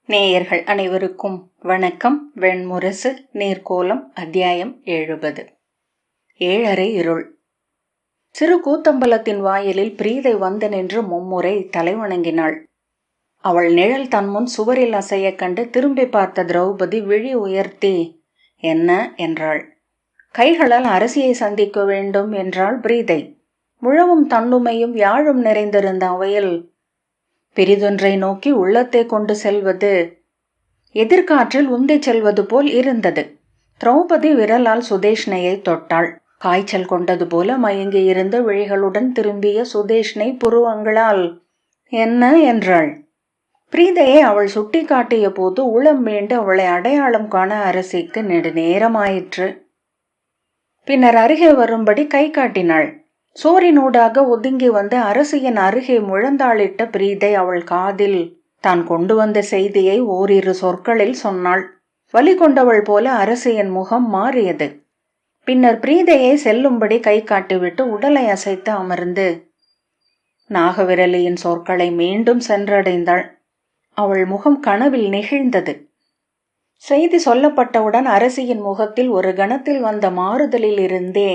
நேயர்கள் அனைவருக்கும் வணக்கம். வெண்முரசு நீர்க்கோலம் அத்தியாயம் 70. ஏழரை இருள். சிறு கூத்தம்பலத்தின் வாயிலில் பிரீதை வந்து நின்று மும்முறை தலைவணங்கினாள். அவள் நிழல் தன்முன் சுவரில் அசைய கண்டு திரும்பி பார்த்த திரௌபதி விழி உயர்த்தி என்ன என்றாள். கைகளால் அரசியை சந்திக்க வேண்டும் என்றாள் பிரீதை. முழவும் தன்னுமையும் யாழும் நிறைந்திருந்த அவையில் பெரிதொன்றை நோக்கி உள்ளத்தை கொண்டு செல்வது எதிர்காற்றில் உந்திச் செல்வது போல் இருந்தது. திரௌபதி விரலால் சுதேஷ்ணையை தொட்டாள். காய்ச்சல் கொண்டது போல மயங்கி இருந்த விழிகளுடன் திரும்பிய சுதேஷ்ணை புருவங்களால் என்ன என்றாள். பிரீதையை அவள் சுட்டி காட்டிய போது உளம் மீண்டு அவளை அடையாளம் காண அரசிக்கு நெடுநேரமாயிற்று. பின்னர் அருகே வரும்படி கை காட்டினாள். சோரினூடாக ஒதுங்கி வந்து அரசியின் அருகே முழந்தாளிட்ட பிரீதை அவள் காதில் தான் கொண்டு வந்த செய்தியை ஓரிரு சொற்களில் சொன்னாள். வலி கொண்டவள் போல அரசியின் முகம் மாறியது. பின்னர் பிரீதையை செல்லும்படி கை காட்டிவிட்டு உடலை அசைத்து அமர்ந்து நாகவிரலியின் சொற்களை மீண்டும் சென்றடைந்தாள். அவள் முகம் கனவில் நெகிழ்ந்தது. செய்தி சொல்லப்பட்டவுடன் அரசியின் முகத்தில் ஒரு கணத்தில் வந்த மாறுதலில் இருந்தே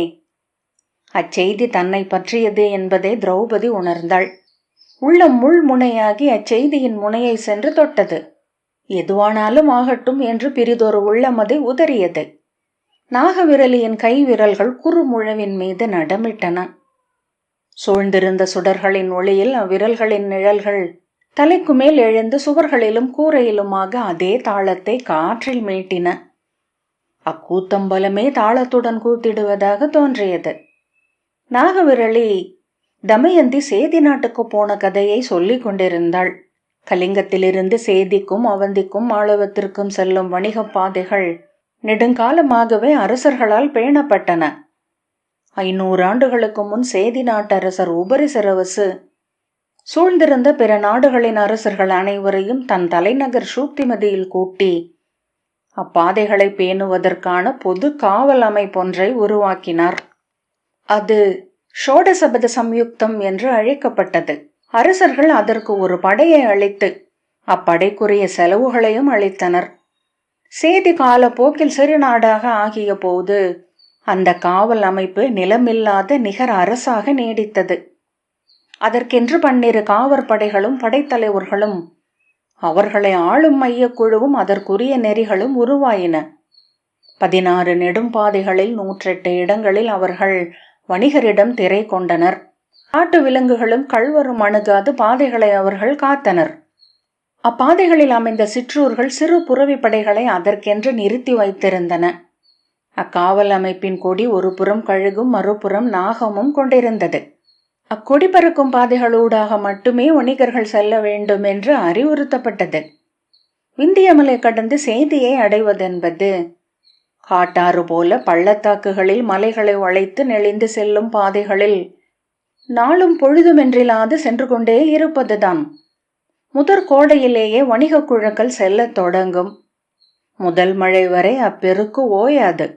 அச்செய்தி தன்னை பற்றியது என்பதை திரௌபதி உணர்ந்தாள். உள்ளம் முள்முனையாகி அச்செய்தியின் முனையை சென்று தொட்டது. எதுவானாலும் ஆகட்டும் என்று பிரிதொரு உள்ளம் அதை உதறியது. நாகவிரலியின் கை விரல்கள் குறுமுழவின் மீது நடமிட்டன. சூழ்ந்திருந்த சுடர்களின் ஒளியில் அவ்விரல்களின் நிழல்கள் தலைக்கு மேல் எழுந்து சுவர்களிலும் கூரையிலுமாக அதே தாளத்தை காற்றில் மீட்டின. அக்கூத்தம்பலமே தாளத்துடன் கூத்திடுவதாக தோன்றியது. நாகவிரலி தமயந்தி சேதி நாட்டுக்கு போன கதையை சொல்லிக் கொண்டிருந்தாள். கலிங்கத்திலிருந்து சேதிக்கும் அவந்திக்கும் மாளவத்திற்கும் செல்லும் வணிக பாதைகள் நெடுங்காலமாகவே அரசர்களால் பேணப்பட்டன. 500 ஆண்டுகளுக்கு முன் சேதி நாட்டரசர் உபரிசரவசு சூழ்ந்திருந்த பிற நாடுகளின் அரசர்கள் அனைவரையும் தன் தலைநகர் சூக்திமதியில் கூட்டி அப்பாதைகளை பேணுவதற்கான பொது காவல் அமைப்பொன்றை உருவாக்கினார். அது ஷோடசபத சம்யுக்தம் என்று அழைக்கப்பட்டது. அரசர்கள் அதற்கு ஒரு படையை அளித்து அப்படைக்குரிய செலவுகளையும் அளித்தனர். சேதி காலப்போக்கில் சிறு நாடாக ஆகிய போது அந்த காவல் அமைப்பு நிலமில்லாத நிகர் அரசாக நீடித்தது. அதற்கென்று 12 காவற்படைகளும் படைத்தலைவர்களும் அவர்களை ஆளும் மையக்குழுவும் அதற்குரிய நெறிகளும் உருவாயின. 16 நெடும்பாதைகளில் 108 இடங்களில் அவர்கள் வணிகரிடம் திரை கொண்டனர். காட்டு விலங்குகளும் கள்வரும் அணுகாது பாதைகளை அவர்கள் காத்தனர். அப்பாதைகளில் அமைந்த சிற்றூர்கள் சிறு புறவி படைகளை அதற்கென்று நிறுத்தி வைத்திருந்தன. அக்காவல் அமைப்பின் கொடி ஒரு புறம் கழுகும் மறுபுறம் நாகமும் கொண்டிருந்தது. அக்கொடி பறக்கும் பாதைகளூடாக மட்டுமே வணிகர்கள் செல்ல வேண்டும் என்று அறிவுறுத்தப்பட்டது. விந்தியமலை கடந்து சேதியை அடைவதென்பது காட்டாறு போல பள்ளத்தாக்குகளில் மலைகளை வளைத்து நெளிந்து செல்லும் பாதைகளில் நாளும் பொழுதுமென்றில்லாது சென்று கொண்டே இருப்பதுதான். முதற் கோடையிலேயே வணிக குழுக்கள் செல்லத் தொடங்கும். முதல் மழை வரை அப்பெருக்கு ஓயாது.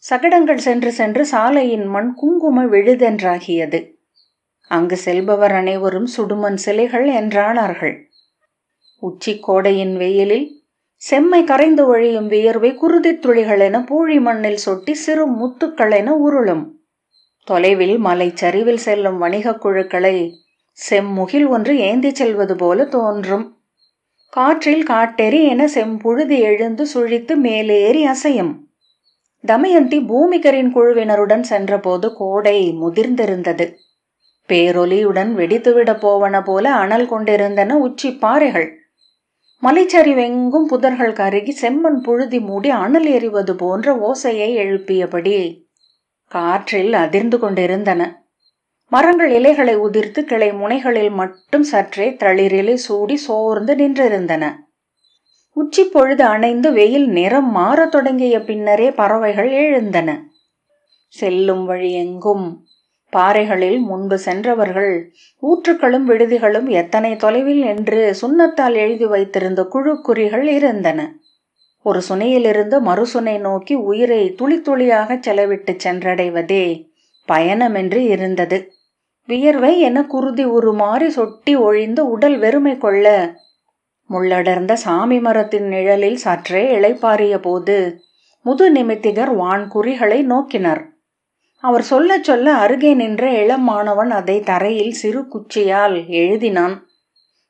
சகடங்கள் சென்று சென்று சாலையின் மண் குங்கும விழுதென்றாகியது. அங்கு செல்பவர் அனைவரும் சுடுமண் சிலைகள் என்றானார்கள். உச்சி கோடையின் வெயிலில் செம்மை கரைந்து ஒழியும் வியர்வை குருதித் துளிகளென பூழி மண்ணில் சொட்டி சிறு முத்துக்களென உருளும். தொலைவில் மலைச்சரிவில் செல்லும் வணிக குழுக்களை செம்முகில் ஒன்று ஏந்தி செல்வது போல தோன்றும். காற்றில் காட்டெறி என செம்புழுதி எழுந்து சுழித்து மேலேறி அசையும். தமயந்தி பூமிகரின் குழுவினருடன் சென்றபோது கோடை முதிர்ந்திருந்தது. பேரொலியுடன் வெடித்துவிடப் போவன போல அனல் கொண்டிருந்தன உச்சி பாறைகள். மலைச்சரிவெங்கும் புதர்கள் கருகி செம்மண் புழுதி மூடி அனல் எறிவது போன்ற ஓசையை எழுப்பியபடி காற்றில் அதிர்ந்து கொண்டிருந்தன. மரங்கள் இலைகளை உதிர்த்து கிளை முனைகளில் மட்டும் சற்றே தளிரிலை சூடி சோர்ந்து நின்றிருந்தன. உச்சி பொழுது அணைந்து வெயில் நிறம் மாறத் தொடங்கிய பின்னரே பறவைகள் எழுந்தன. செல்லும் வழி எங்கும் பாறைகளில் முன்பு சென்றவர்கள் ஊற்றுக்களும் விடுதிகளும் எத்தனை தொலைவில் என்று சுண்ணத்தால் எழுதி வைத்திருந்த குழுக்குறிகள் இருந்தன. ஒரு சுனையிலிருந்து மறுசுனை நோக்கி உயிரை துளி துளியாக செலவிட்டு சென்றடைவதே பயணமென்று இருந்தது. வியர்வை என குருதி உருமாறி சொட்டி ஒழிந்து உடல் வெறுமை கொள்ள முள்ளடர்ந்த சாமி மரத்தின் நிழலில் சற்றே இளைப்பாறிய போது முது நிமித்திகர் வான்குறிகளை நோக்கினர். அவர் சொல்ல சொல்ல அருகே நின்ற இளம் மாணவன் அதை தரையில் சிறு குச்சியால் எழுதினான்.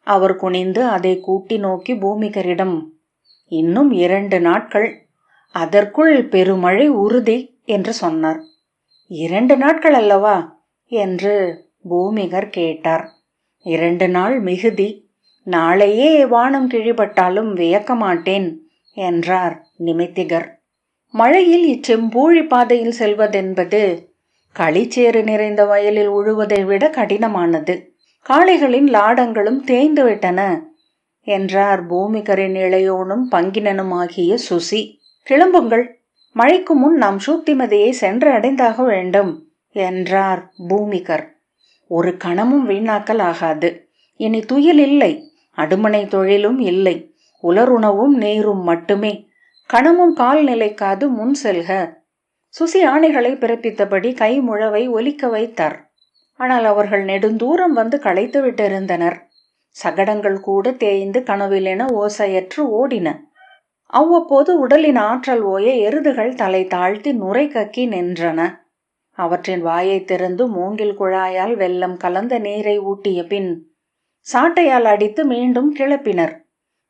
அவர் குனிந்து அதை கூட்டி நோக்கி பூமிகரிடம், இன்னும் 2 நாட்கள், அதற்குள் பெருமழை உறுதி என்று சொன்னார். 2 நாட்கள் அல்லவா என்று பூமிகர் கேட்டார். 2 நாள் மிகுதி, நாளையே வானம் கிழிபட்டாலும் வியக்க மாட்டேன் என்றார் நிமித்திகர். மழையில் இச்செம்பூழி பாதையில் செல்வதென்பது களிச்சேறு நிறைந்த வயலில் உழுவதை விட கடினமானது. காளைகளின் லாடங்களும் தேய்ந்துவிட்டன என்றார் பூமிகரின் இளையோனும் பங்கினனுமாகிய சுசி. கிளம்புங்கள், மழைக்கு முன் நாம் சூத்திமதியை சென்று அடைந்தாக வேண்டும் என்றார் பூமிகர். ஒரு கணமும் வீணாக்கல் ஆகாது. இனி துயில் இல்லை, அடுமனை தொழிலும் இல்லை, உலருணவும் நீரும் மட்டுமே. கணமும் கால் நிலைக்காது முன் செல்க. சுசி ஆணைகளை பிறப்பித்தபடி கை முழவை ஒலிக்க வைத்தார். ஆனால் அவர்கள் நெடுந்தூரம் வந்து களைத்து விட்டிருந்தனர். சகடங்கள் கூட தேய்ந்து கனவிலென ஓசையற்று ஓடின. அவ்வப்போது உடலின் ஆற்றல் ஓய எருதுகள் தலை தாழ்த்தி நுரை கக்கி நின்றன. அவற்றின் வாயை திறந்து மூங்கில் குழாயால் வெல்லம் கலந்த நீரை ஊட்டிய பின் சாட்டையால் அடித்து மீண்டும் கிளப்பினர்.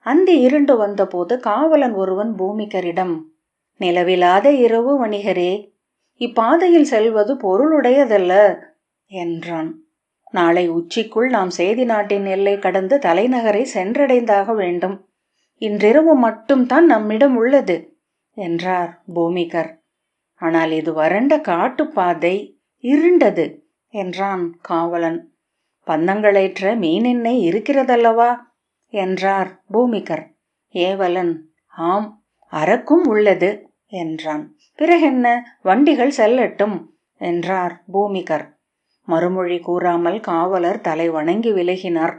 அந்தி இருண்டு வந்தபோது காவலன் ஒருவன் பூமிகரிடம், நிலவிலாத இரவு வணிகரே, இப்பாதையில் செல்வது பொருளுடையதல்ல என்றான். நாளை உச்சிக்குள் நாம் சேதி நாட்டின் எல்லை கடந்து தலைநகரை சென்றடைந்தாக வேண்டும். இன்றிரவு மட்டும்தான் நம்மிடம் உள்ளது என்றார் பூமிகர். ஆனால் இது வறண்ட காட்டுப்பாதை, இருண்டது என்றான் காவலன். பந்தங்களேற்ற மீனெண்ணெய் இருக்கிறதல்லவா என்றார் பூமிகர். ஏவலன், ஆம், அரக்கும் உள்ளது என்றான். பிறகென்ன, வண்டிகள் செல்லட்டும் என்றார் பூமிகர். மறுமொழி கூறாமல் காவலர் தலை வணங்கி விலகினார்.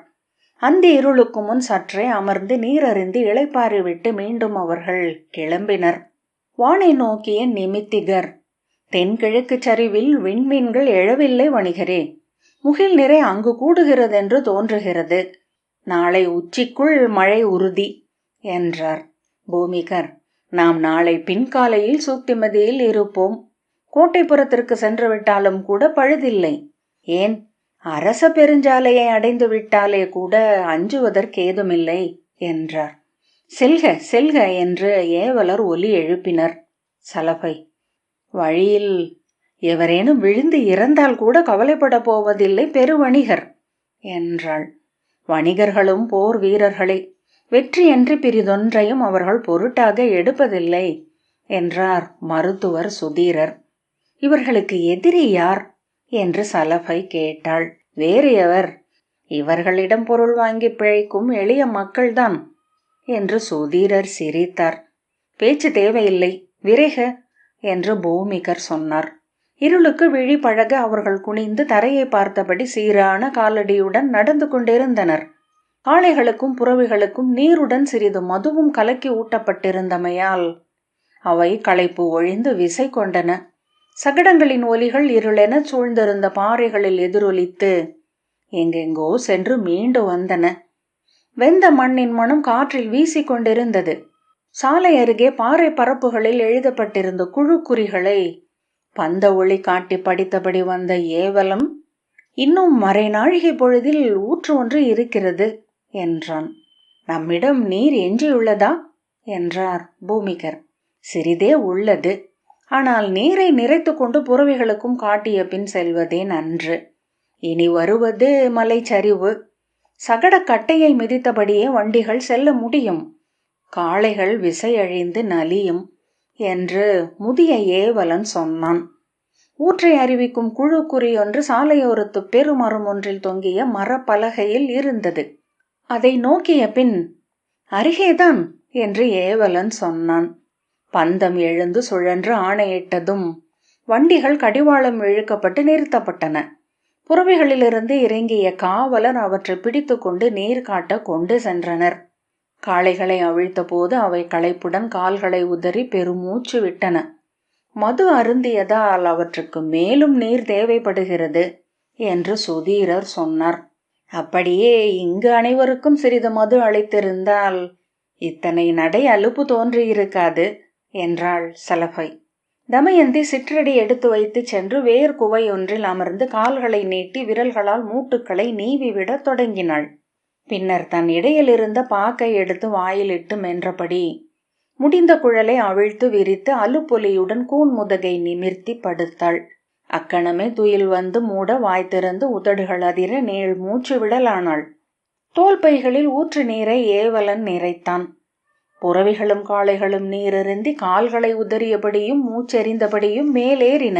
அந்த இருளுக்கு முன் சற்றே அமர்ந்து நீரறிந்து இளைப்பாறிவிட்டு மீண்டும் அவர்கள் கிளம்பினர். வானை நோக்கிய நிமித்திகர், தென்கிழக்கு சரிவில் விண்மீன்கள் எழவில்லை வணிகரே. முகில் நிறை அங்கு கூடுகிறதென்று தோன்றுகிறது. நாளை உச்சிக்குள் மழை உறுதி என்றார். பூமிகர், நாம் நாளை பின்காலையில் சூக்திமதியில் இருப்போம். கோட்டைப்புறத்திற்கு சென்று விட்டாலும் கூட பழுதில்லை. ஏன், அரச பெருஞ்சாலையை அடைந்து விட்டாலே கூட அஞ்சுவதற்கேதுமில்லை என்றார். செல்க செல்க என்று ஏவலர் ஒலி எழுப்பினர். சலபை, வழியில் எவரேனும் விழுந்து இறந்தால் கூட கவலைப்பட போவதில்லை பெருவணிகர் என்றாள். வணிகர்களும் போர் வீரர்களே, வெற்றியன்றி பிரிதொன்றையும் அவர்கள் பொருட்டாக எடுப்பதில்லை என்றார் மருத்துவர் சுதீரர். இவர்களுக்கு எதிரி யார் என்று சலபை கேட்டாள். வேறு எவர்? இவர்களிடம் பொருள் வாங்கி பிழைக்கும் எளிய மக்கள்தான் என்று சுதீரர் சிரித்தார். பேச்சு தேவையில்லை, விரைக என்று பூமிகர் சொன்னார். இருளுக்கு விழி பழக அவர்கள் குனிந்து தரையை பார்த்தபடி சீரான காலடியுடன் நடந்து கொண்டிருந்தனர். காளைகளுக்கும் புறவிகளுக்கும் நீருடன் சிறிது மதுவும் கலக்கி ஊட்டப்பட்டிருந்தமையால் அவை களைப்பு ஒழிந்து விசை கொண்டன. சகடங்களின் ஒலிகள் இருளென சூழ்ந்திருந்த பாறைகளில் எதிரொலித்து எங்கெங்கோ சென்று மீண்டு வந்தன. வெந்த மண்ணின் மனம் காற்றில் வீசிக்கொண்டிருந்தது. சாலை அருகே பாறை பரப்புகளில் எழுதப்பட்டிருந்த குழுக்குறிகளை பந்த ஒளி காட்டி படித்தபடி வந்த ஏவலம், இன்னும் மறை நாழிகை பொழுதில் ஊற்று ஒன்று இருக்கிறது என்றான். நம்மிடம் நீர் எஞ்சியுள்ளதா என்றார் பூமிகர். சிறிதே உள்ளது, ஆனால் நீரை நிறைத்து கொண்டு புறவிகளுக்கும் காட்டிய பின் செல்வதே நன்று. இனி வருவது மலைச்சரிவு. சகட கட்டையை மிதித்தபடியே வண்டிகள் செல்ல முடியும். காளைகள் விசையழிந்து நலியும் என்று முதிய ஏவலன் சொன்னான். ஊற்றை அறிவிக்கும் குழு குறியொன்று சாலையோரத்து பெருமரம் ஒன்றில் தொங்கிய மரப்பலகையில் இருந்தது. அதை நோக்கிய பின், அருகேதான் என்று ஏவலன் சொன்னான். பந்தம் எழுந்து சுழன்று ஆணையிட்டதும் வண்டிகள் கடிவாளம் இழுக்கப்பட்டு நிறுத்தப்பட்டன. புறவிகளிலிருந்து இறங்கிய காவலர் அவற்றை பிடித்து கொண்டு நீர் காட்ட கொண்டு சென்றனர். காளைகளை அவிழ்த்த போது அவை களைப்புடன் கால்களை உதறி பெருமூச்சு விட்டன. மது அருந்தியதால் அவற்றுக்கு மேலும் நீர் தேவைப்படுகிறது என்று சுதீரர் சொன்னார். அப்படியே இங்கு அனைவருக்கும் சிறிது மது அளித்திருந்தால் இத்தனை நடை அலுப்பு தோன்றியிருக்காது என்றாள் சலபை. தமயந்தி சிற்றடி எடுத்து வைத்து சென்று வேர் குவை ஒன்றில் அமர்ந்து கால்களை நீட்டி விரல்களால் மூட்டுக்களை நீவிவிட தொடங்கினாள். பின்னர் தன் இடையில் இருந்த பாக்கை எடுத்து வாயிலிட்டு மென்றபடி முடிந்த குழலை அவிழ்த்து விரித்து அலுப்பொலியுடன் கூன்முதகை நிமிர்த்தி படுத்தாள். அக்கணமே துயில் வந்து மூட வாய் திறந்து உதடுகள் அதிர நீள் மூச்சு விடலானாள். தோல் பைகளில் ஊற்று நீரை ஏவலன் நிறைத்தான். புறவிகளும் காளைகளும் நீரிருந்தி கால்களை உதறியபடியும் மூச்செறிந்தபடியும் மேலேறின.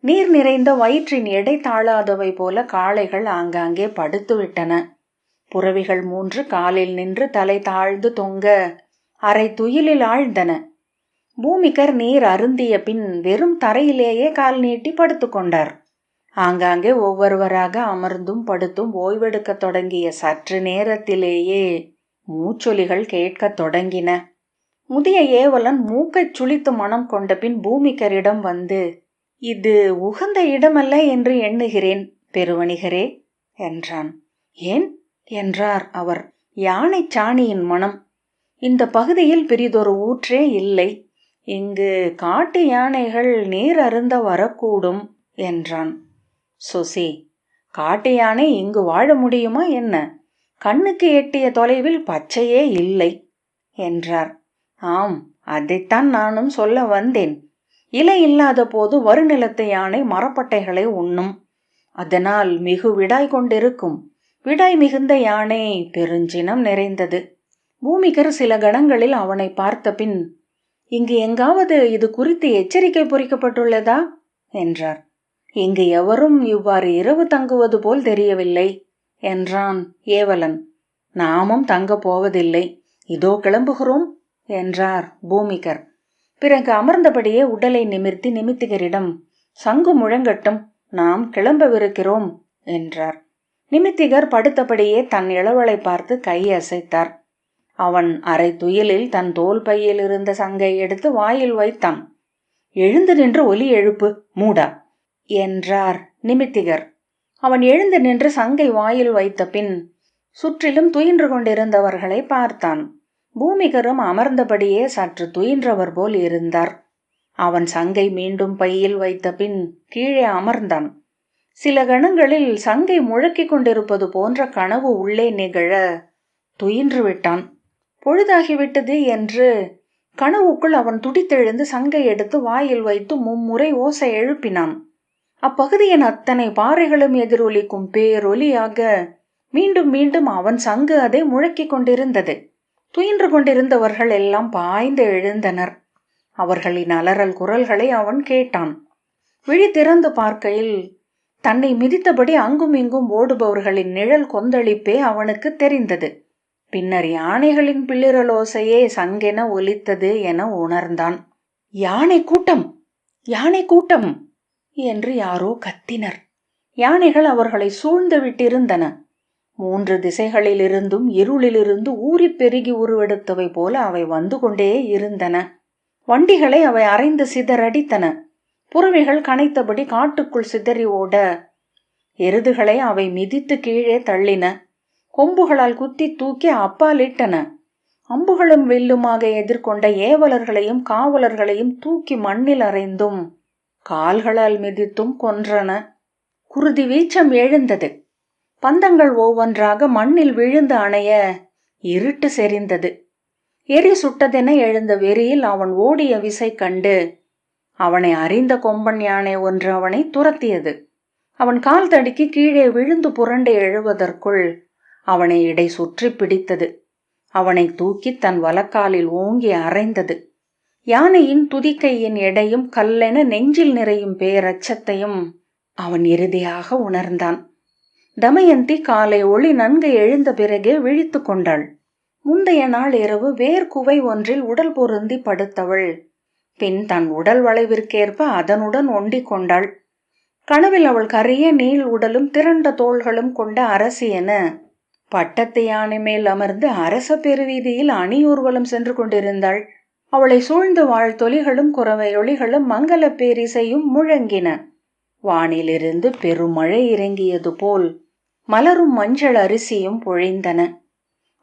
நீர் நிறைந்த வயிற்றின் எடை தாழாதவை போல காளைகள் ஆங்காங்கே படுத்துவிட்டன. புறவிகள் 3 காலில் நின்று தலை தாழ்ந்து தொங்க அரை துயிலில் ஆழ்ந்தன. பூமிகர் நீர் அருந்திய பின் வெறும் தரையிலேயே கால் நீட்டி படுத்து கொண்டார். ஆங்காங்கே ஒவ்வொருவராக அமர்ந்தும் படுத்தும் ஓய்வெடுக்க தொடங்கிய சற்று நேரத்திலேயே மூச்சொலிகள் கேட்கத் தொடங்கின. முதிய ஏவலன் மூக்கைச் சுளித்து மனம் கொண்ட பின் பூமிகரிடம் வந்து, இது உகந்த இடமல்ல என்று எண்ணுகிறேன் பெருவணிகரே என்றான். ஏன் என்றார் அவர். யானை சாணியின் மனம். இந்த பகுதியில் பிரிதொரு ஊற்றே இல்லை. இங்கு காட்டு யானைகள் நீர் அருந்த வரக்கூடும் என்றான். சுசி, காட்டு யானை இங்கு வாழ முடியுமா என்ன? கண்ணுக்கு எட்டிய தொலைவில் பச்சையே இல்லை என்றார். ஆம், அதைத்தான் நானும் சொல்ல வந்தேன். இலை இல்லாத போது வருநிலத்து யானை மரப்பட்டைகளை உண்ணும். அதனால் மிகு விடாய் கொண்டிருக்கும். விடாய் மிகுந்த யானை பெருஞ்சினம் நிறைந்தது. பூமிகர் சில கணங்களில் அவனை பார்த்த பின், இங்கு எங்காவது இது குறித்து எச்சரிக்கை பொறிக்கப்பட்டுள்ளதா என்றார். இங்கு எவரும் இவ்வாறு இரவு தங்குவது போல் தெரியவில்லை என்றான் ஏவலன். நாமும் தங்கப் போவதில்லை, இதோ கிளம்புகிறோம் என்றார் பூமிகர். பிறகு அமர்ந்தபடியே உடலை நிமிர்த்தி நிமித்திகரிடம், சங்கு முழங்கட்டும், நாம் கிளம்பவிருக்கிறோம் என்றார். நிமித்திகர் படுத்தபடியே தன் இளவலை பார்த்து கை அசைத்தார். அவன் அரை துயிலில் தன் தோல் பையில் இருந்த சங்கை எடுத்து வாயில் வைத்தான். எழுந்து நின்று ஒலி எழுப்பு மூடா என்றார் நிமித்திகர். அவன் எழுந்து நின்று சங்கை வாயில் வைத்த பின் சுற்றிலும் துயின்று கொண்டிருந்தவர்களை பார்த்தான். பூமிகரும் அமர்ந்தபடியே சற்று துயின்றவர் போல் இருந்தார். அவன் சங்கை மீண்டும் பையில் வைத்த பின் கீழே அமர்ந்தான். சில கணங்களில் சங்கை முழக்கிக் கொண்டிருப்பது போன்ற கனவு உள்ளே நிகழ துயின்று விட்டான். பொழுதாகிவிட்டது என்று கனவுக்குள் அவன் துடித்தெழுந்து சங்கை எடுத்து வாயில் வைத்து மும்முறை ஓசை எழுப்பினான். அப்பகுதியின் அத்தனை பாறைகளும் எதிரொலிக்கும் பேரொலியாக மீண்டும் மீண்டும் அவன் சங்கு அதை முழக்கிக் கொண்டிருந்தது. துயின்று கொண்டிருந்தவர்கள் எல்லாம் பாய்ந்து எழுந்தனர். அவர்களின் அலறல் குரல்களை அவன் கேட்டான். விழி திறந்து பார்க்கையில் தன்னை மிதித்தபடி அங்கும் இங்கும் ஓடுபவர்களின் நிழல் கொந்தளிப்பே அவனுக்கு தெரிந்தது. பின்னர் யானைகளின் பிளிரலோசையே சங்கென ஒலித்தது என உணர்ந்தான். யானை கூட்டம், யானை கூட்டம் என்று யாரோ கத்தினர். யானைகள் அவர்களை சூழ்ந்து விட்டிருந்தன. 3 திசைகளிலிருந்தும் இருளிலிருந்து ஊறி பெருகி உருவெடுத்தவை போல அவை வந்து கொண்டே இருந்தன. வண்டிகளை அவை அரைந்து சிதறடித்தன. புறவிகள் கனைத்தபடி காட்டுக்குள் சிதறி ஓட எருதுகளை அவை மிதித்து கீழே தள்ளின. கொம்புகளால் குத்தி தூக்கி அப்பாலிட்டன. அம்புகளும் வில்லுமாக எதிர்கொண்ட ஏவலர்களையும் காவலர்களையும் தூக்கி மண்ணில் அறைந்தும் கால்களால் மிதித்தும் கொன்றன. குருதி வீச்சம் எழுந்தது. பந்தங்கள் ஒவ்வொன்றாக மண்ணில் விழுந்து அணைய இருட்டு செறிந்தது. எரி சுட்டதென எழுந்த வெறியில் அவன் ஓடிய விசை கண்டு அவனை அறிந்த கொம்பன் யானை ஒன்று அவனை துரத்தியது. அவன் கால் தடுக்கி கீழே விழுந்து புரண்டு எழுவதற்குள் அவனை இடை சுற்றி பிடித்தது. அவனை தூக்கி தன் வலக்காலில் ஓங்கி அறைந்தது. யானையின் துதிக்கையின் எடையும் கல்லென நெஞ்சில் நிறையும் பேரச்சத்தையும் அவன் இறுதியாக உணர்ந்தான். தமயந்தி காலை ஒளி நன்கு எழுந்த பிறகே விழித்து கொண்டாள். முந்தைய நாள் இரவு வேர்குவை ஒன்றில் உடல் பொருந்தி படுத்தவள் பின் தன் உடல் வளைவிற்கேற்ப அதனுடன் ஒண்டிக் கொண்டாள். கனவில் அவள் கரிய நீள் உடலும் திரண்ட தோள்களும் கொண்ட அரசி என பட்டத்து யானை மேல் அமர்ந்து அரச பெருவீதியில் அணியூர்வலம் சென்று கொண்டிருந்தாள். அவளை சூழ்ந்து வாழ்த்தொலிகளும் குரவையொலிகளும் மங்கள பேரிசையும் முழங்கின. வானிலிருந்து பெருமழை இறங்கியது போல் மலரும் மஞ்சள் அரிசியும் பொழிந்தன.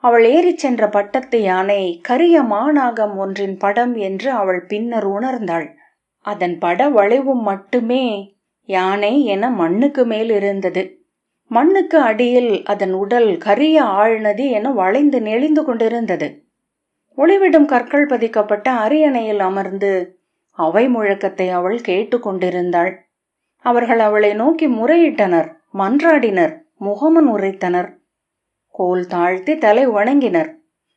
அவள் ஏறிச் சென்ற பட்டத்து யானை கரிய மாநாகம் ஒன்றின் படம் என்று அவள் பின்னர் உணர்ந்தாள். அதன் பட வளைவும் மட்டுமே யானை என மண்ணுக்கு மேல் இருந்தது. மண்ணுக்கு அடியில் அதன் உடல் கரிய ஆழ்நதி என வளைந்து நெளிந்து கொண்டிருந்தது. ஒளிவிடும் கற்கள் பதிக்கப்பட்ட அரியணையில் அமர்ந்து அவை முழக்கத்தை அவள் கேட்டு கொண்டிருந்தாள். அவர்கள் அவளை நோக்கி முறையிட்டனர், மன்றாடினர், முகமன் உரைத்தனர், கோல் தாழ்த்தி தலை வணங்கினர்.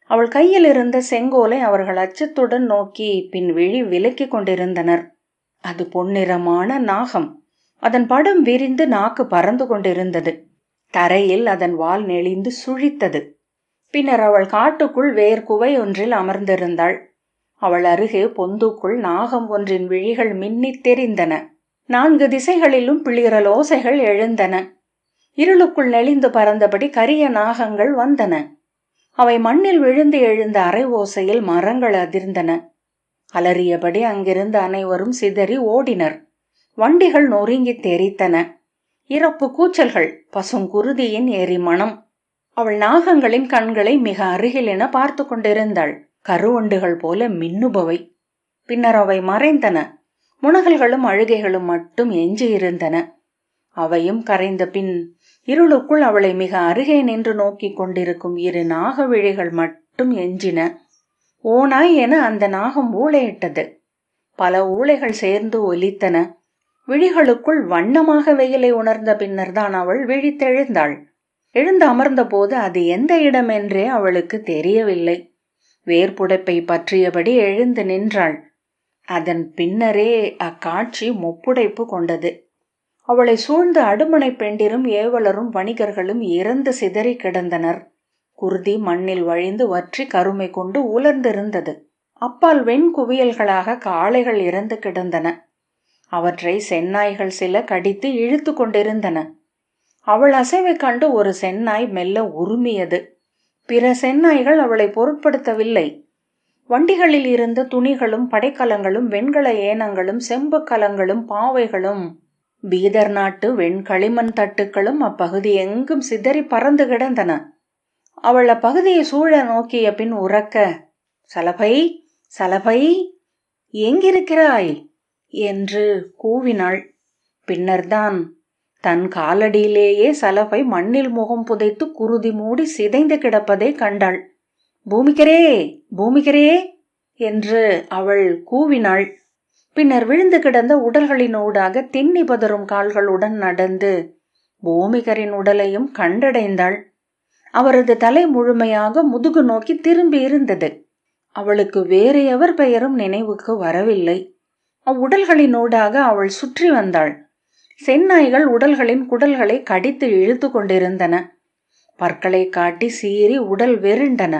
அவள் கையில் இருந்த செங்கோலை அவர்கள் அச்சத்துடன் நோக்கி பின் விழி விலக்கி கொண்டிருந்தனர். அது பொன்னிறமான நாகம். அதன் படம் விரிந்து நாக்கு பறந்து கொண்டிருந்தது. தரையில் அதன் வால் நெளிந்து சுழித்தது. பின்னர் அவள் காட்டுக்குள் வேர்குவை ஒன்றில் அமர்ந்திருந்தாள். அவள் அருகே பொந்துக்குள் நாகம் ஒன்றின் விழிகள் மின்னித் தெரிந்தன. 4 திசைகளிலும் பிளிரல் ஓசைகள் எழுந்தன. இருளுக்குள் நெளிந்து பறந்தபடி கரிய நாகங்கள் வந்தன. அவை மண்ணில் விழுந்து எழுந்த அரை ஓசையில் மரங்கள் அதிர்ந்தன. அலறியபடி அங்கிருந்து அனைவரும் சிதறி ஓடினர். வண்டிகள் நொறுங்கி தெரித்தன. இறப்பு கூச்சல்கள், பசுங்குருதியின் எரிமணம். அவள் நாகங்களின் கண்களை மிக அருகிலென பார்த்து கொண்டிருந்தாள். கருவண்டுகள் போல மின்னுபவை. பின்னர் அவை மறைந்தன. முனகல்களும் அழுகைகளும் மட்டும் எஞ்சியிருந்தன. அவையும் கரைந்த பின் இருளுக்குள் அவளை மிக அருகே நின்று நோக்கி கொண்டிருக்கும் 2 நாகவிழிகள் மட்டும் எஞ்சின. ஓனாய் என அந்த நாகம் ஊளையிட்டது. பல ஊளைகள் சேர்ந்து ஒலித்தன. விழிகளுக்குள் வண்ணமாக வெயிலை உணர்ந்த பின்னர் தான் அவள் விழித்தெழுந்தாள். எழுந்து அமர்ந்த போது அது எந்த இடம் என்றே அவளுக்கு தெரியவில்லை. வேர்ப்புடைப்பை பற்றியபடி எழுந்து நின்றாள். அதன் பின்னரே அக்காட்சி முப்புடைப்பு கொண்டது. அவளை சூழ்ந்து அடுமனை பெண்டிரும் ஏவலரும் வணிகர்களும் இறந்து சிதறி கிடந்தனர். குருதி மண்ணில் வழிந்து வற்றி கருமை கொண்டு உலர்ந்திருந்தது. அப்பால் வெண்குவியல்களாக காளைகள் இறந்து கிடந்தன. அவற்றை செந்நாய்கள் சில கடித்து இழுத்து கொண்டிருந்தன. அவள் அசைவை கண்டு ஒரு செந்நாய் மெல்ல உருமியது. பிற செந்நாய்கள் அவளை பொருட்படுத்தவில்லை. வண்டிகளில் இருந்த துணிகளும் படைக்கலங்களும் வெண்கல ஏனங்களும் செம்பு கலங்களும் பாவைகளும் பீதர் நாட்டு வெண்களிமண் தட்டுக்களும் அப்பகுதி எங்கும் சிதறி பறந்து கிடந்தன. அவள் அப்பகுதியை சூழ நோக்கிய பின் உரக்க, "சலபை, சலபை, எங்கிருக்கிறாய்?" என்று கூவினாள். பின்னர்தான் தன் காலடியிலேயே சலபை மண்ணில் முகம் புதைத்து குருதி மூடி சிதைந்து கிடப்பதை கண்டாள். "பூமிகரே, பூமிகரே" என்று அவள் கூவினாள். பின்னர் விழுந்து கிடந்த உடல்களினூடாக திண்ணி பதறும் கால்களுடன் நடந்து பூமிகரின் உடலையும் கண்டடைந்தாள். அவரது தலை முழுமையாக முதுகு நோக்கி திரும்பி இருந்தது. அவளுக்கு வேறு எவர் பெயரும் நினைவுக்கு வரவில்லை. அவ்வுடல்களினூடாக அவள் சுற்றி வந்தாள். செந்நாய்கள் உடல்களின் குடல்களை கடித்து இழுத்து கொண்டிருந்தன. பற்களை காட்டி சீறி உடல் வெருண்டன.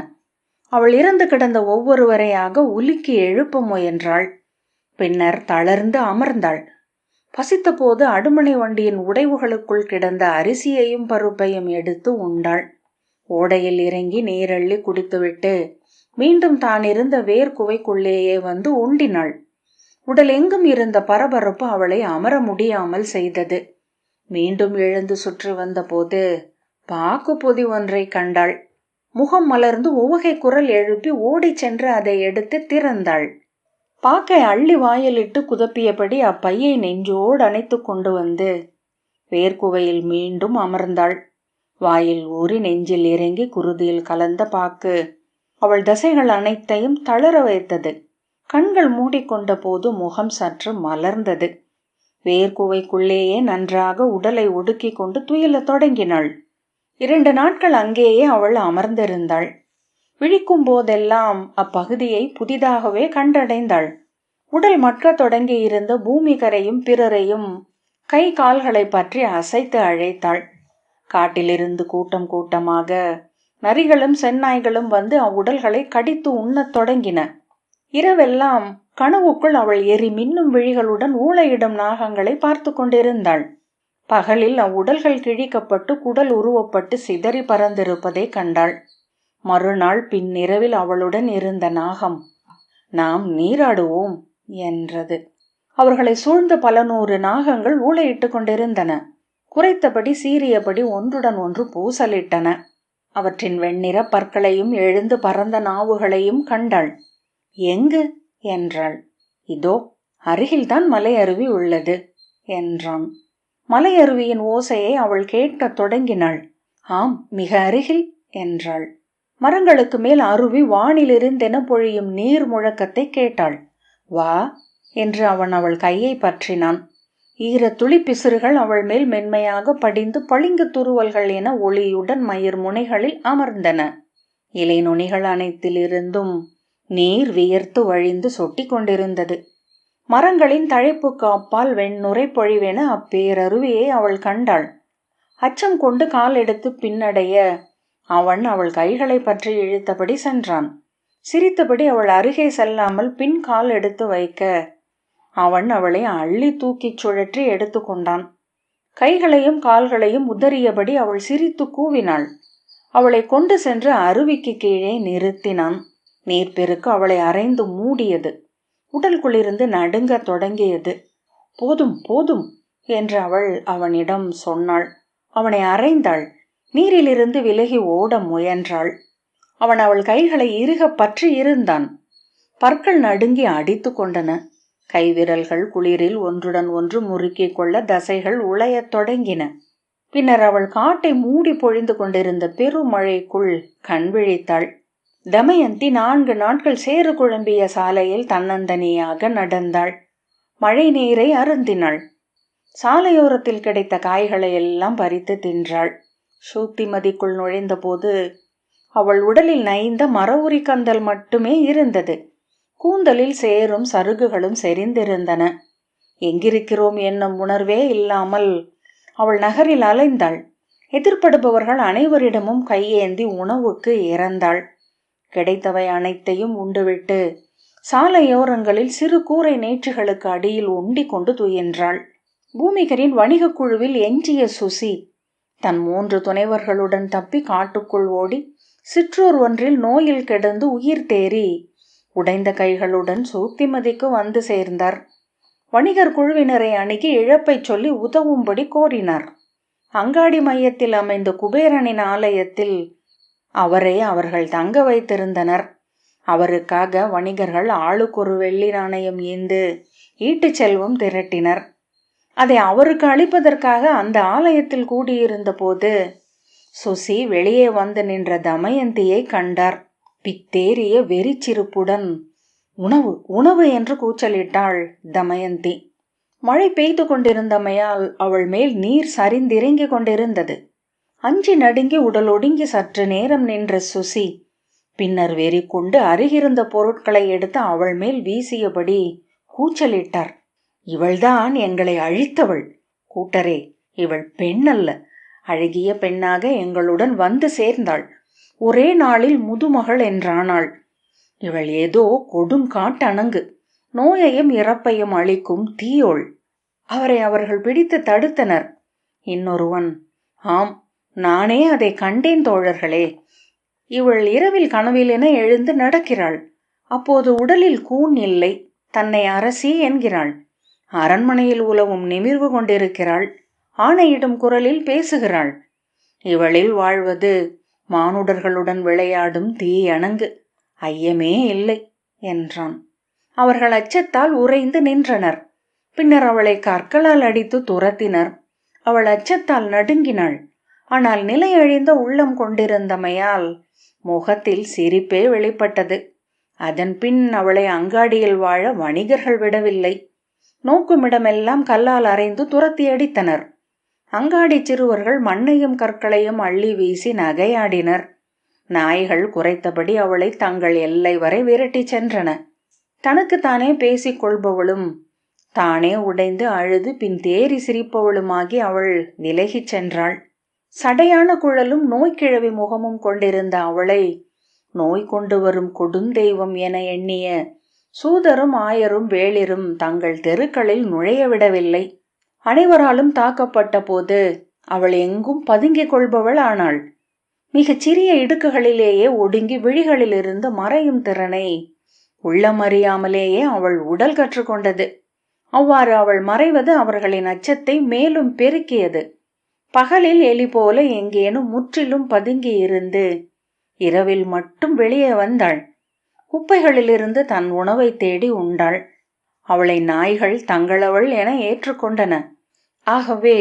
அவள் இறந்து கிடந்த ஒவ்வொருவரையாக உலுக்கி எழுப்ப முயன்றாள். பின்னர் தளர்ந்து அமர்ந்தாள். பசித்த போது அடுமனை வண்டியின் உடைவுகளுக்குள் கிடந்த அரிசியையும் பருப்பையும் எடுத்து உண்டாள். ஓடையில் இறங்கி நீரள்ளி குடித்துவிட்டு மீண்டும் தான் இருந்த வேர்குவைக்குள்ளேயே வந்து உண்டினாள். உடல் எங்கும் இருந்த பரபரப்பு அவளை அமர முடியாமல் செய்தது. மீண்டும் எழுந்து சுற்றி வந்த போது பாக்கு பொதி ஒன்றை கண்டாள். முகம் மலர்ந்து உவகை குரல் எழுப்பி ஓடிச் சென்று அதை எடுத்து திறந்தாள். பாக்கை அள்ளி வாயிலிட்டு குதப்பியபடி அப்பையை நெஞ்சோடு அணைத்து கொண்டு வந்து வேர்க்குவையில் மீண்டும் அமர்ந்தாள். வாயில் ஊறி நெஞ்சில் இறங்கி குருதியில் கலந்த பாக்கு அவள் தசைகள் அனைத்தையும் தளர வைத்தது. கண்கள் மூடிக்கொண்ட போது முகம் சற்று மலர்ந்தது. வேர்க்குவைக்குள்ளேயே நன்றாக உடலை ஒடுக்கி கொண்டு துயிலத் தொடங்கினாள். 2 நாட்கள் அங்கேயே அவள் அமர்ந்திருந்தாள். விழிக்கும் போதெல்லாம் அப்பகுதியை புதிதாகவே கண்டடைந்தாள். உடல் மட்க தொடங்கி இருந்த பூமிகரையும் பிறரையும் கை கால்களை பற்றி அசைத்து அழைத்தாள். காட்டிலிருந்து கூட்டம் கூட்டமாக நரிகளும் செந்நாய்களும் வந்து அவ்வுடல்களை கடித்து உண்ணத் தொடங்கின. இரவெல்லாம் கனவுக்குள் அவள் எரி மின்னும் விழிகளுடன் ஊளையிடும் நாகங்களை பார்த்து கொண்டிருந்தாள். பகலில் அவ்வுடல்கள் கிழிக்கப்பட்டு குடல் உருவப்பட்டு சிதறி பறந்திருப்பதை கண்டாள். மறுநாள் பின்னிரவில் அவளுடன் இருந்த நாகம், "நாம் நீராடுவோம்" என்றது. அவர்களை சூழ்ந்த பல 100 நாகங்கள் ஊளையிட்டு கொண்டிருந்தன. குறைத்தபடி சீறியபடி ஒன்றுடன் ஒன்று பூசலிட்டன. அவற்றின் வெண்ணிற பற்களையும் எழுந்து பறந்த நாவுகளையும் கண்டாள். எங்கு என்றாள். இதோ அருகில்தான் மலை அருவி உள்ளது என்றான். மலை அருவியின் ஓசையை அவள் கேட்கத் தொடங்கினாள். ஆம், மிக அருகில் என்றாள். மரங்களுக்கு மேல் அருவி வானிலிருந்தென பொழியும் நீர் முழக்கத்தை கேட்டாள். வா என்று அவன் அவள் கையை பற்றினான். ஈர துளி பிசிறுகள் அவள் மேல் மென்மையாக படிந்து பளிங்கு துருவல்கள் என ஒளியுடன் மயிர் முனைகளில் அமர்ந்தன. இலை நுனிகள் அனைத்திலிருந்தும் நீர் வியர்த்து வழிந்து சொட்டி கொண்டிருந்தது. மரங்களின் தழைப்புக்கு அப்பால் வெண்ணுரை பொழிவென அப்பேரருவியை அவள் கண்டாள். அச்சம் கொண்டு கால் எடுத்து பின்னடைய அவன் அவள் கைகளை பற்றி இழுத்தபடி சென்றான். சிரித்தபடி அவள் அருகே செல்லாமல் பின் கால் எடுத்து வைக்க அவன் அவளை அள்ளி தூக்கிச் சுழற்றி எடுத்து கொண்டான். கைகளையும் கால்களையும் உதறியபடி அவள் சிரித்து கூவினாள். அவளை கொண்டு சென்று அருவிக்கு கீழே நிறுத்தினான். நீர்ப்பெருக்கு அவளை அரைந்து மூடியது. உடல் குளிர்ந்து நடுங்க தொடங்கியது. போதும் போதும் என்று அவள் அவனிடம் சொன்னாள். அவனை அரைந்தாள். நீரிலிருந்து விலகி ஓட முயன்றாள். அவன் அவள் கைகளை இறுக பற்றி இருந்தான். பற்கள் நடுங்கி அடித்து கொண்டன. கைவிரல்கள் குளிரில் ஒன்றுடன் ஒன்று முறுக்கிக் கொள்ள தசைகள் உளையத் தொடங்கின. பின்னர் அவள் காட்டை மூடி பொழிந்து கொண்டிருந்த பெருமழைக்குள் கண் விழித்தாள். தமயந்தி 4 நாட்கள் சேறு குழம்பிய சாலையில் தன்னந்தனியாக நடந்தாள். மழை நீரை அருந்தினாள். சாலையோரத்தில் கிடைத்த காய்களை எல்லாம் பறித்து தின்றாள். சூக்திமதிக்குள் நுழைந்த போது அவள் உடலில் நைந்த மரவுரி கந்தல் மட்டுமே இருந்தது. கூந்தலில் சேரும் சருகுகளும் செறிந்திருந்தன. எங்கிருக்கிறோம் என்னும் உணர்வே இல்லாமல் அவள் நகரில் அலைந்தாள். எதிர்படுபவர்கள் அனைவரிடமும் கையேந்தி உணவுக்கு இறந்தாள். கிடைத்தவை அனைத்தையும் உண்டுவிட்டு சாலையோரங்களில் சிறு கூரை நேற்றுகளுக்கு அடியில் உண்டி கொண்டு துயின்றாள். பூமிகரின் வணிக குழுவில் எஞ்சிய சுசி தன் 3 துணைவர்களுடன் தப்பி காட்டுக்குள் ஓடி சிற்றூர் ஒன்றில் நோயில் கிடந்து உயிர் தேறி உடைந்த கைகளுடன் சூக்திமதிக்கு வந்து சேர்ந்தார். வணிகர் குழுவினரை அணுகி இழப்பை சொல்லி உதவும்படி கோரினார். அங்காடி மையத்தில் அமைந்த குபேரனின் ஆலயத்தில் அவரை அவர்கள் தங்க வைத்திருந்தனர். அவருக்காக வணிகர்கள் ஆளுக்கொரு வெள்ளி நாணயம் ஈந்து ஈட்டுச் செல்வம் திரட்டினர். அதை அவருக்கு அளிப்பதற்காக அந்த ஆலயத்தில் கூடியிருந்த போது சுசி வெளியே வந்து நின்ற தமயந்தியை கண்டார். பித்தேறிய வெறிச்சிருப்புடன் உணவு உணவு என்று கூச்சலிட்டாள் தமயந்தி. மழை பெய்து கொண்டிருந்தமையால் அவள் மேல் நீர் சரிந்திறங்கிக் கொண்டிருந்தது. அஞ்சி நடுங்கி உடல் ஒடுங்கி சற்று நேரம் நின்ற சுசி பின்னர் வெறி கொண்டு அருகிருந்த பொருட்களை எடுத்து அவள் மேல் வீசியபடி கூச்சலிட்டார். இவள்தான் எங்களை அழித்தவள். கூட்டரே, இவள் பெண் அல்ல, அழகிய பெண்ணாக எங்களுடன் வந்து சேர்ந்தாள். ஒரே நாளில் முதுமகள் என்றானாள். இவள் ஏதோ கொடுங்காட்டணங்கு, நோயையும் இறப்பையும் அளிக்கும் தீயோள். அவரை அவர்கள் பிடித்து தடுத்தனர். இன்னொருவன், ஆம், நானே அதை கண்டேன் தோழர்களே. இவள் இரவில் கனவிலென எழுந்து நடக்கிறாள். அப்போது உடலில் கூன் இல்லை. தன்னை அரசி என்கிறாள். அரண்மனையில் உலவும் நிமிர்வு கொண்டிருக்கிறாள். ஆணையிடும் குரலில் பேசுகிறாள். இவளில் வாழ்வது மானுடர்களுடன் விளையாடும் தீயணங்கு, ஐயமே இல்லை என்றான். அவர்கள் அச்சத்தால் உறைந்து நின்றனர். பின்னர் அவளை கற்களால் அடித்து துரத்தினர். அவள் அச்சத்தால் நடுங்கினாள். ஆனால் நிலையழிந்த உள்ளம் கொண்டிருந்தமையால் முகத்தில் சிரிப்பே வெளிப்பட்டது. அதன் பின் அவளை அங்காடியில் வாழ வணிகர்கள் விடவில்லை. நோக்குமிடமெல்லாம் கல்லால் அறைந்து துரத்தி அடித்தனர். அங்காடி சிறுவர்கள் மண்ணையும் கற்களையும் அள்ளி வீசி நகையாடினர். நாய்கள் குறைத்தபடி அவளை தங்கள் எல்லை வரை விரட்டி சென்றன. தனக்குத்தானே பேசிக் கொள்பவளும் தானே உடைந்து அழுது பின் தேறி சிரிப்பவளுமாகி அவள் விலகிச் சென்றாள். சடையான குழலும் நோய்க்கிழவி முகமும் கொண்டிருந்த அவளை நோய் கொண்டு வரும் கொடுந்தெய்வம் என எண்ணிய சூதரும் ஆயரும் வேளிரும் தங்கள் தெருக்களில் நுழைய விடவில்லை. அனைவராலும் தாக்கப்பட்ட போது அவள் எங்கும் பதுங்கிக் கொள்பவள் ஆனாள். மிகச் சிறிய இடுக்குகளிலேயே ஒடுங்கி விழிகளிலிருந்து மறையும் திறனை உள்ளமறியாமலேயே அவள் உடல் கற்றுக்கொண்டது. அவ்வாறு அவள் மறைவது அவர்களின் அச்சத்தை மேலும் பெருக்கியது. பகலில் எலி போல எங்கேனும் முற்றிலும் பதுங்கி இருந்து இரவில் மட்டும் வெளியே வந்தாள். குப்பைகளிலிருந்து தன் உணவை தேடி உண்டாள். அவளை நாய்கள் தங்களவள் என ஏற்றுக்கொண்டன. ஆகவே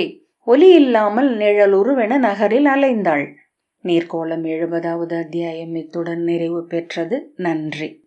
ஒலி இல்லாமல் நிழலுருவென நகரில் அலைந்தாள். நீர்க்கோலம் 70வது அத்தியாயம் இத்துடன் நிறைவு பெற்றது. நன்றி.